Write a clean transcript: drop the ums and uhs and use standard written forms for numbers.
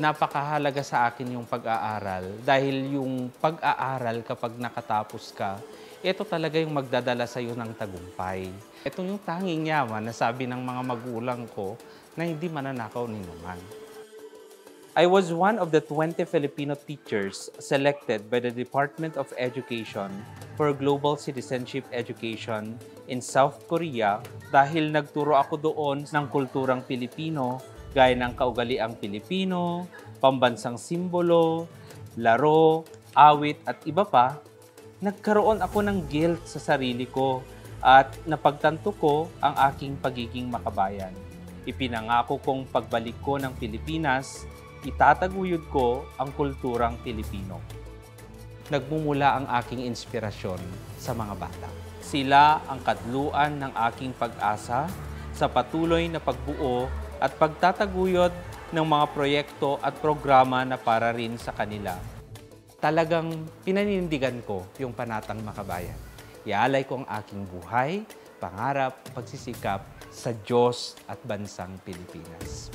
Napakahalaga sa akin yung pag-aaral dahil yung pag-aaral kapag nakatapos ka, ito talaga yung magdadala sa iyo ng tagumpay. Ito yung tanging yaman na sabi ng mga magulang ko na hindi mananakaw ni naman. I was one of the 20 Filipino teachers selected by the Department of Education for Global Citizenship Education in South Korea dahil nagturo ako doon ng kulturang Pilipino gaya ng kaugaliang Pilipino, pambansang simbolo, laro, awit at iba pa. Nagkaroon ako ng guilt sa sarili ko at napagtanto ko ang aking pagiging makabayan. Ipinangako kong pagbalik ko ng Pilipinas, itataguyod ko ang kulturang Pilipino. Nagmumula ang aking inspirasyon sa mga bata. Sila ang kadluan ng aking pag-asa sa patuloy na pagbuo at pagtataguyod ng mga proyekto at programa na para rin sa kanila. Talagang pinanindigan ko yung Panatang Makabayan. Iaalay ko ang aking buhay, pangarap, pagsisikap sa Diyos at bansang Pilipinas.